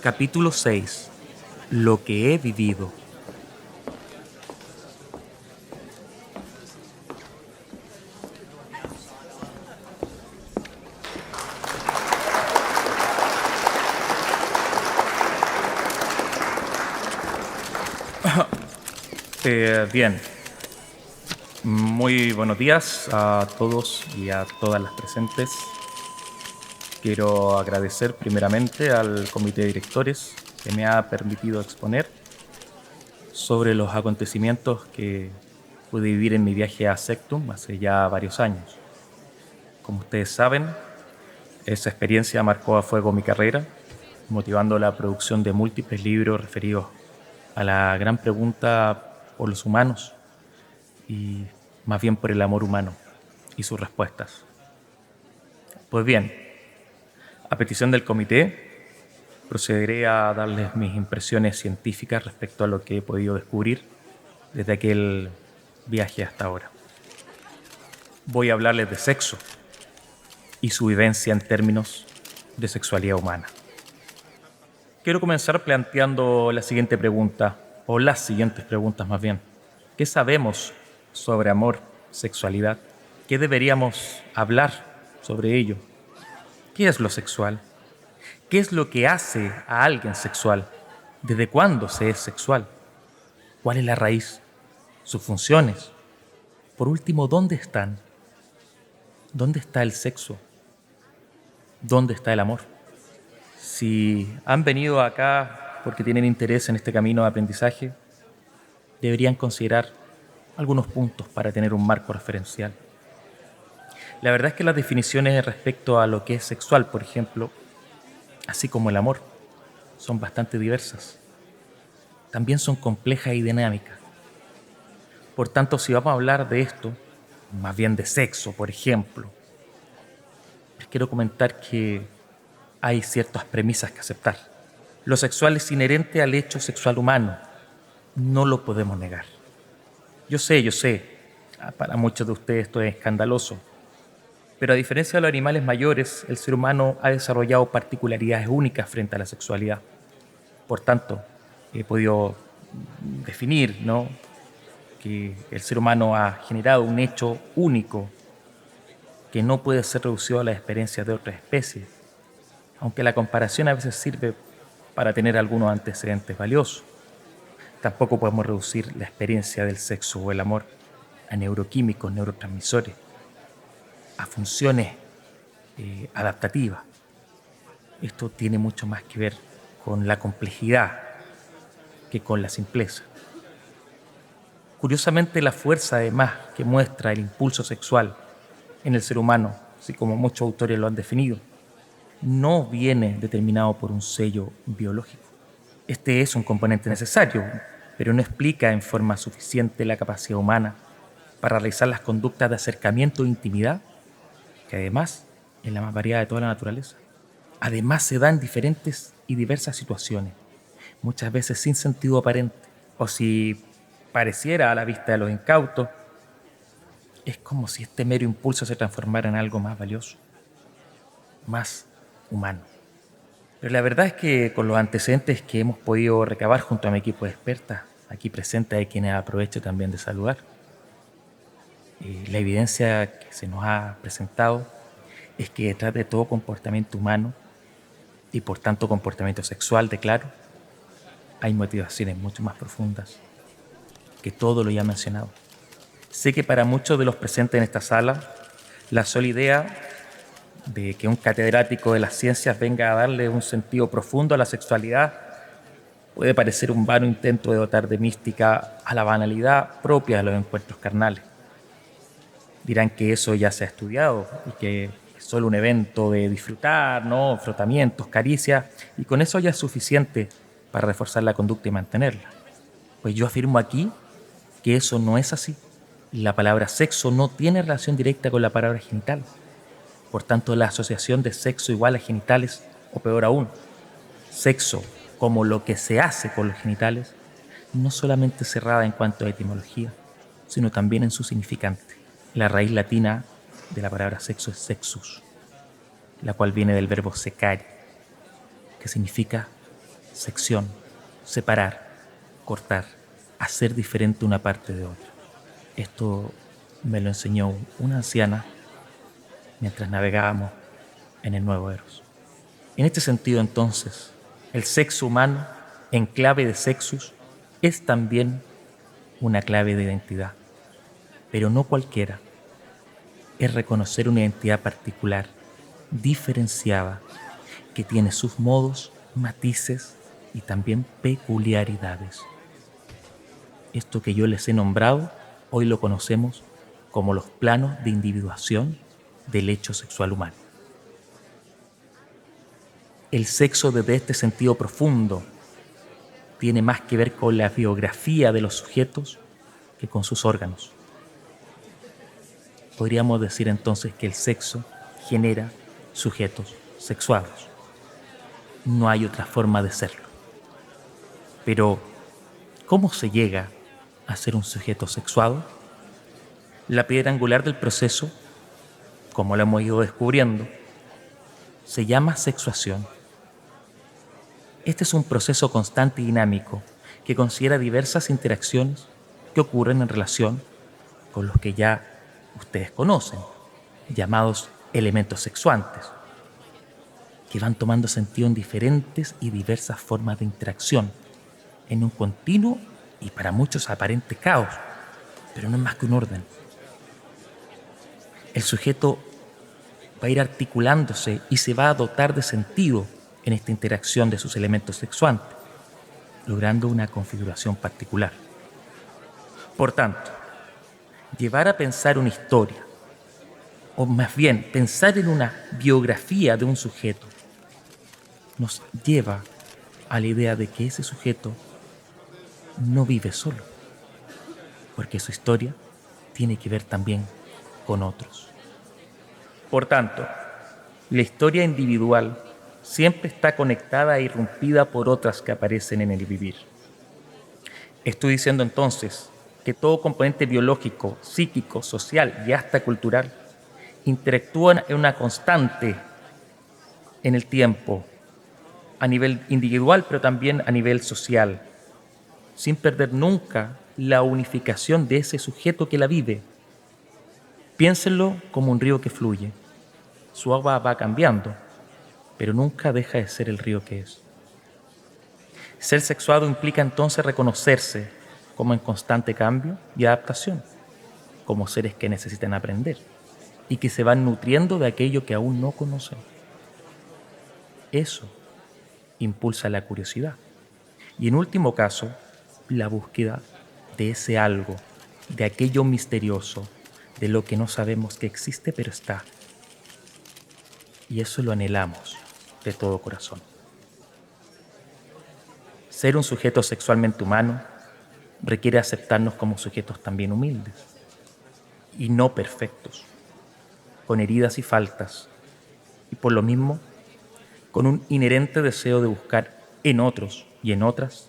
Capítulo 6. Lo que he vivido. Bien, muy buenos días a todos y a todas las presentes. Quiero agradecer primeramente al comité de directores que me ha permitido exponer sobre los acontecimientos que pude vivir en mi viaje a Sectum hace ya varios años. Como ustedes saben, esa experiencia marcó a fuego mi carrera, motivando la producción de múltiples libros referidos a la gran pregunta por los humanos y más bien por el amor humano y sus respuestas. Pues bien, a petición del comité, procederé a darles mis impresiones científicas respecto a lo que he podido descubrir desde aquel viaje hasta ahora. Voy a hablarles de sexo y su vivencia en términos de sexualidad humana. Quiero comenzar planteando la siguiente pregunta, o las siguientes preguntas más bien. ¿Qué sabemos sobre amor, sexualidad? ¿Qué deberíamos hablar sobre ello? ¿Qué es lo sexual? ¿Qué es lo que hace a alguien sexual? ¿Desde cuándo se es sexual? ¿Cuál es la raíz? ¿Sus funciones? Por último, ¿dónde están? ¿Dónde está el sexo? ¿Dónde está el amor? Si han venido acá porque tienen interés en este camino de aprendizaje, deberían considerar algunos puntos para tener un marco referencial. La verdad es que las definiciones respecto a lo que es sexual, por ejemplo, así como el amor, son bastante diversas. También son complejas y dinámicas. Por tanto, si vamos a hablar de esto, más bien de sexo, por ejemplo, les quiero comentar que hay ciertas premisas que aceptar. Lo sexual es inherente al hecho sexual humano. No lo podemos negar. Yo sé, para muchos de ustedes esto es escandaloso, pero a diferencia de los animales mayores, el ser humano ha desarrollado particularidades únicas frente a la sexualidad. Por tanto, he podido definir, ¿no?, que el ser humano ha generado un hecho único que no puede ser reducido a las experiencias de otras especies, aunque la comparación a veces sirve para tener algunos antecedentes valiosos. Tampoco podemos reducir la experiencia del sexo o el amor a neuroquímicos, neurotransmisores, a funciones adaptativas. Esto tiene mucho más que ver con la complejidad que con la simpleza. Curiosamente, la fuerza además que muestra el impulso sexual en el ser humano, así como muchos autores lo han definido, no viene determinado por un sello biológico. Este es un componente necesario, pero no explica en forma suficiente la capacidad humana para realizar las conductas de acercamiento e intimidad, que además es la más variada de toda la naturaleza. Además se da en diferentes y diversas situaciones, muchas veces sin sentido aparente, o si pareciera a la vista de los incautos, es como si este mero impulso se transformara en algo más valioso, más humano. Pero la verdad es que con los antecedentes que hemos podido recabar junto a mi equipo de expertas, aquí presentes, hay quienes aprovecho también de saludar, la evidencia que se nos ha presentado es que detrás de todo comportamiento humano y por tanto comportamiento sexual, declaro, hay motivaciones mucho más profundas que todo lo ya mencionado. Sé que para muchos de los presentes en esta sala, la sola idea de que un catedrático de las ciencias venga a darle un sentido profundo a la sexualidad puede parecer un vano intento de dotar de mística a la banalidad propia de los encuentros carnales. Dirán que eso ya se ha estudiado y que es solo un evento de disfrutar, ¿no?, frotamientos, caricias, y con eso ya es suficiente para reforzar la conducta y mantenerla. Pues yo afirmo aquí que eso no es así. La palabra sexo no tiene relación directa con la palabra genital. Por tanto, la asociación de sexo igual a genitales, o peor aún, sexo como lo que se hace con los genitales, no solamente es cerrada en cuanto a etimología, sino también en su significante. La raíz latina de la palabra sexo es sexus, la cual viene del verbo secare, que significa sección, separar, cortar, hacer diferente una parte de otra. Esto me lo enseñó una anciana mientras navegábamos en el Nuevo Eros. En este sentido, entonces, el sexo humano, en clave de sexus, es también una clave de identidad, pero no cualquiera. Es reconocer una identidad particular, diferenciada, que tiene sus modos, matices y también peculiaridades. Esto que yo les he nombrado, hoy lo conocemos como los planos de individuación del hecho sexual humano. El sexo desde este sentido profundo tiene más que ver con la biografía de los sujetos que con sus órganos. Podríamos decir entonces que el sexo genera sujetos sexuados. No hay otra forma de serlo. Pero, ¿cómo se llega a ser un sujeto sexuado? La piedra angular del proceso, como lo hemos ido descubriendo, se llama sexuación. Este es un proceso constante y dinámico que considera diversas interacciones que ocurren en relación con los que ya ustedes conocen, llamados elementos sexuantes, que van tomando sentido en diferentes y diversas formas de interacción, en un continuo y para muchos aparente caos, pero no es más que un orden. El sujeto va a ir articulándose y se va a dotar de sentido en esta interacción de sus elementos sexuantes, logrando una configuración particular. Por tanto, llevar a pensar una historia, o más bien pensar en una biografía de un sujeto, nos lleva a la idea de que ese sujeto no vive solo, porque su historia tiene que ver también con otros. Por tanto, la historia individual siempre está conectada e irrumpida por otras que aparecen en el vivir. Estoy diciendo entonces que todo componente biológico, psíquico, social y hasta cultural interactúan en una constante en el tiempo, a nivel individual, pero también a nivel social, sin perder nunca la unificación de ese sujeto que la vive. Piénsenlo como un río que fluye. Su agua va cambiando, pero nunca deja de ser el río que es. Ser sexuado implica entonces reconocerse como en constante cambio y adaptación, como seres que necesitan aprender y que se van nutriendo de aquello que aún no conocen. Eso impulsa la curiosidad y, en último caso, la búsqueda de ese algo, de aquello misterioso, de lo que no sabemos que existe pero está. Y eso lo anhelamos de todo corazón. Ser un sujeto sexualmente humano requiere aceptarnos como sujetos también humildes y no perfectos, con heridas y faltas, y por lo mismo con un inherente deseo de buscar en otros y en otras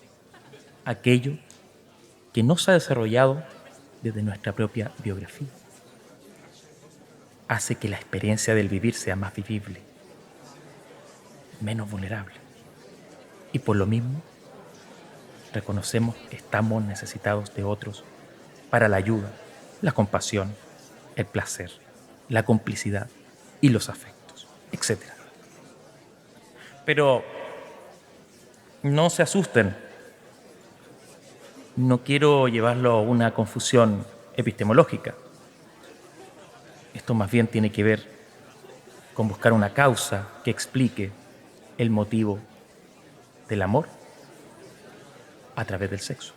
aquello que no se ha desarrollado desde nuestra propia biografía. Hace que la experiencia del vivir sea más vivible, menos vulnerable, y por lo mismo reconocemos que estamos necesitados de otros para la ayuda, la compasión, el placer, la complicidad y los afectos, etc. Pero no se asusten. No quiero llevarlo a una confusión epistemológica. Esto más bien tiene que ver con buscar una causa que explique el motivo del amor a través del sexo.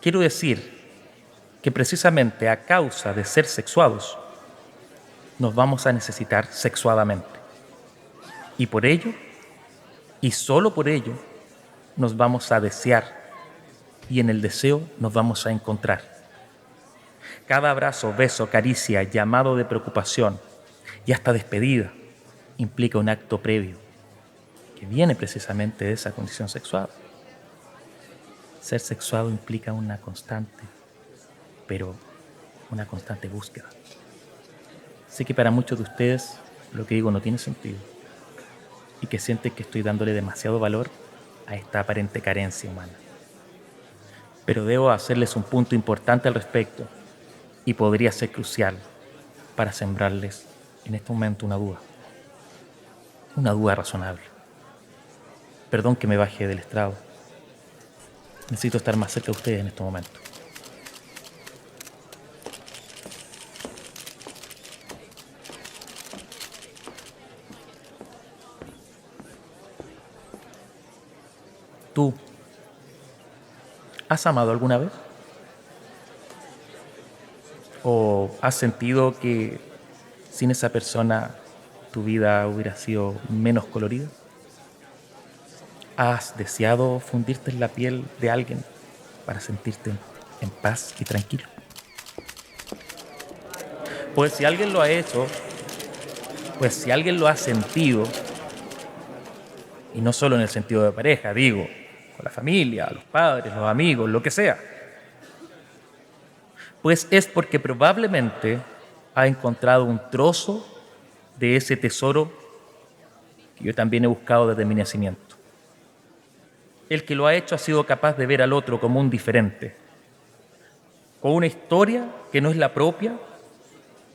Quiero decir que precisamente a causa de ser sexuados, nos vamos a necesitar sexuadamente. Y por ello, y solo por ello, nos vamos a desear y en el deseo nos vamos a encontrar. Cada abrazo, beso, caricia, llamado de preocupación y hasta despedida implica un acto previo que viene precisamente de esa condición sexual. Ser sexuado implica una constante, pero una constante búsqueda. Sé que para muchos de ustedes lo que digo no tiene sentido. y que sienten que estoy dándole demasiado valor a esta aparente carencia humana. Pero debo hacerles un punto importante al respecto y podría ser crucial para sembrarles en este momento una duda razonable. Perdón que me baje del estrado. Necesito estar más cerca de ustedes en este momento. ¿Tú has amado alguna vez? ¿O has sentido que sin esa persona tu vida hubiera sido menos colorida? ¿Has deseado fundirte en la piel de alguien para sentirte en paz y tranquilo? Pues si alguien lo ha hecho, pues si alguien lo ha sentido, y no solo en el sentido de pareja, digo, con la familia, los padres, los amigos, lo que sea, pues es porque probablemente ha encontrado un trozo de ese tesoro que yo también he buscado desde mi nacimiento. El que lo ha hecho ha sido capaz de ver al otro como un diferente, con una historia que no es la propia,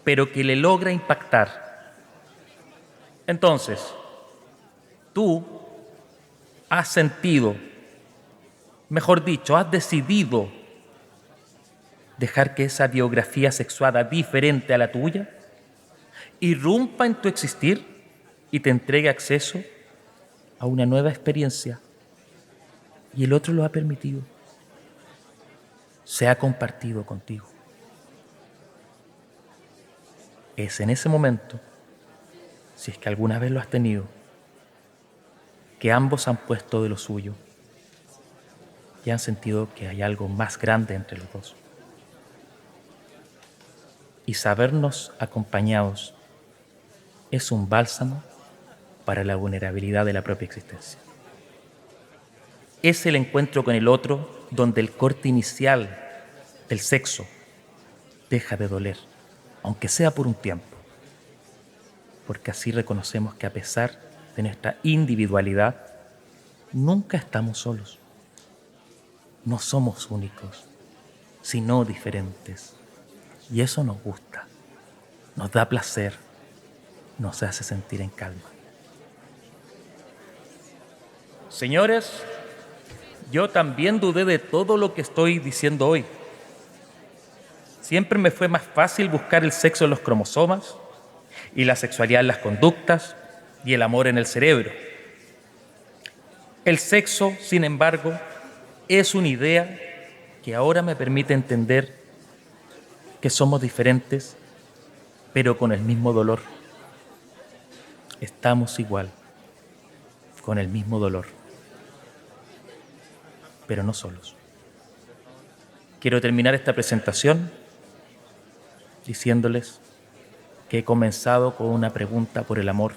pero que le logra impactar. Entonces, tú has sentido, mejor dicho, has decidido dejar que esa biografía sexuada diferente a la tuya irrumpa en tu existir y te entregue acceso a una nueva experiencia. Y el otro lo ha permitido. Se ha compartido contigo. Es en ese momento, si es que alguna vez lo has tenido, que ambos han puesto de lo suyo y han sentido que hay algo más grande entre los dos. Y sabernos acompañados es un bálsamo para la vulnerabilidad de la propia existencia. Es el encuentro con el otro donde el corte inicial del sexo deja de doler, aunque sea por un tiempo, porque así reconocemos que a pesar de nuestra individualidad, nunca estamos solos. No somos únicos, sino diferentes. Y eso nos gusta, nos da placer, nos hace sentir en calma. Señores, yo también dudé de todo lo que estoy diciendo hoy. Siempre me fue más fácil buscar el sexo en los cromosomas y la sexualidad en las conductas y el amor en el cerebro. El sexo, sin embargo, es una idea que ahora me permite entender que somos diferentes, pero con el mismo dolor. Estamos igual, con el mismo dolor, pero no solos. Quiero terminar esta presentación diciéndoles que he comenzado con una pregunta por el amor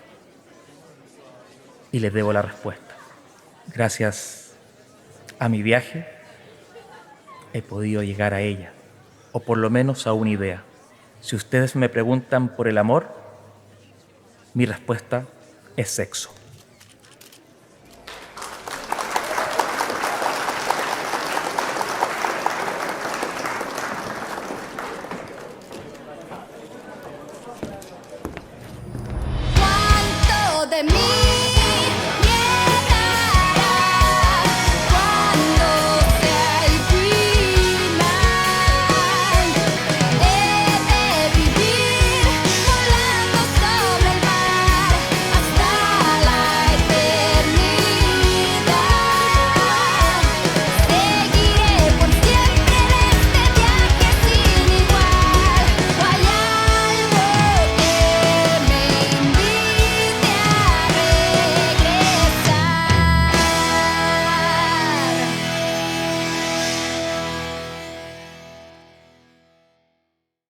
y les debo la respuesta. Gracias a mi viaje he podido llegar a ella, o por lo menos a una idea. Si ustedes me preguntan por el amor, mi respuesta es sexo.